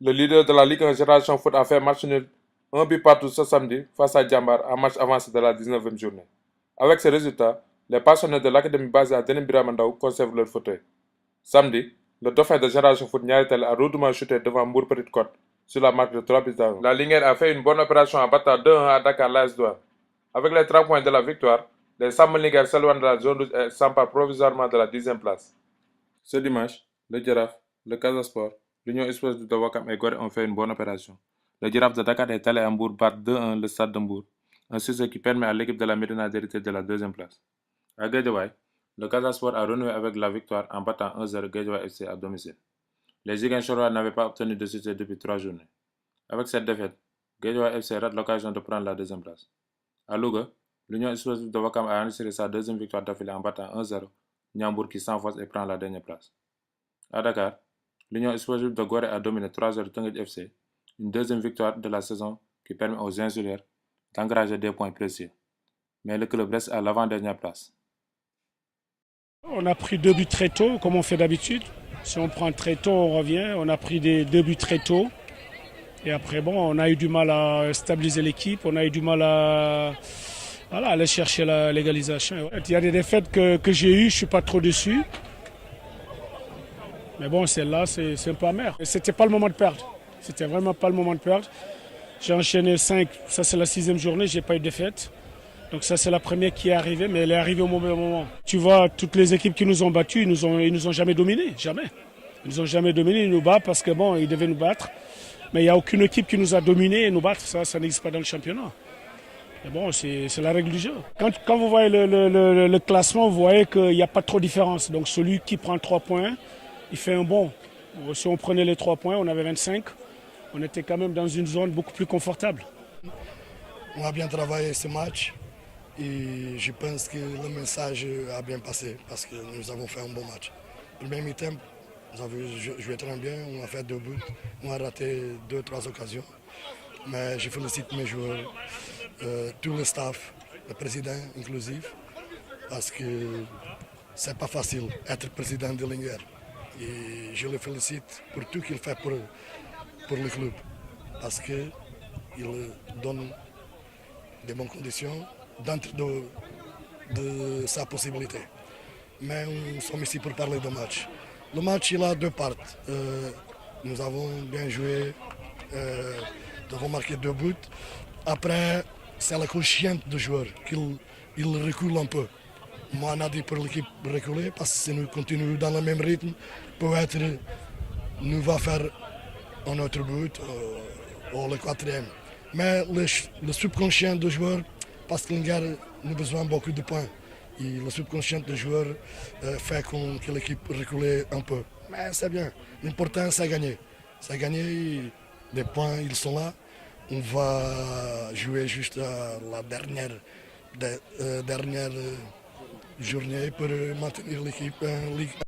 Le leader de la Ligue 1 Génération Foot a fait match nul, un but partout ce samedi face à Djambar en match avancé de la 19e journée. Avec ces résultats, les passionnés de l'académie basée à Denis Biramandao conservent leur fauteuil. Samedi, le dauphin de Génération Foot Niaritel a rudement chuté devant Mbour Petite Côte sur la marque de 3 buts à 1. La Linguère a fait une bonne opération en battant 2-1 à Dakar l'AS Douanes. Avec les 3 points de la victoire, les Sambal Linguère s'éloignent de la zone rouge et s'emparent provisoirement de la 10e place. Ce dimanche, le Giraffe, le Casa Sport, l'Union Express de Wakam et Gorée ont fait une bonne opération. Le Giraffe de Dakar est allé à Mbour battre 2-1 le Stade de Mbour, un succès qui permet à l'équipe de la Médina d'hériter de la 2e place. À Guédiawaye, le Casa Sport a renoué avec la victoire en battant 1-0 Guédiawaye FC à domicile. Les Ziguinchorois n'avaient pas obtenu de succès depuis 3 journées. Avec cette défaite, Guédiawaye FC rate l'occasion de prendre la 2e place. À Louga, l'Union Express de Wakam a enregistré sa 2e victoire d'affilée en battant 1-0 Niambour qui s'enfonce et prend la dernière place. À Dakar, l'Union Explosive de Gorée a dominé 3-0 Teungueth FC, une 2e victoire de la saison qui permet aux insulaires d'engranger des points précieux. Mais le club reste à l'avant-dernière place. On a pris 2 buts très tôt, comme on fait d'habitude. Si on prend très tôt, on revient. On a pris 2 buts très tôt. Et après, bon, on a eu du mal à stabiliser l'équipe. On a eu du mal à aller chercher la légalisation. Il y a des défaites que j'ai eues, je ne suis pas trop dessus. Mais bon, celle-là, c'est un peu amer. C'était pas le moment de perdre. C'était vraiment pas le moment de perdre. J'ai enchaîné 5, ça c'est la 6e journée, j'ai pas eu de défaite. Donc ça c'est la première qui est arrivée, mais elle est arrivée au mauvais moment. Tu vois, toutes les équipes qui nous ont battus, ils nous ont jamais dominés, jamais. Ils nous ont jamais dominés, ils nous battent parce que bon, ils devaient nous battre. Mais il n'y a aucune équipe qui nous a dominés et nous battre, ça n'existe pas dans le championnat. Mais bon, c'est la règle du jeu. Quand vous voyez le classement, vous voyez qu'il n'y a pas trop de différence. Donc celui qui prend 3 points, il fait un bon. Si on prenait les 3 points, on avait 25. On était quand même dans une zone beaucoup plus confortable. On a bien travaillé ce match et je pense que le message a bien passé parce que nous avons fait un bon match. Premier mi-temps, nous avons joué très bien, on a fait 2 buts, on a raté 2-3 occasions. Mais je félicite mes joueurs, tout le staff, le président inclusif, parce que c'est pas facile être président de Linguère. Et je le félicite pour tout qu'il fait pour le club, parce qu'il donne de bonnes conditions dentro de sa possibilité. Mais nous sommes ici pour parler de match. Le match, il a 2 parties. Nous avons bien joué, nous avons marqué 2 buts. Après, c'est la conscience du joueur qu'il recule un peu. Moi, on a dit pour l'équipe reculer, parce que si nous continuons dans le même rythme, peut-être nous va faire un autre but ou le 4e. Mais le subconscient du joueur, parce que Linguère a besoin de beaucoup de points. Et le subconscient du joueur fait que l'équipe recule un peu. Mais c'est bien. L'important, c'est gagner. C'est gagner. Les points, ils sont là. On va jouer juste la dernière journée pour maintenir l'équipe en Ligue 1.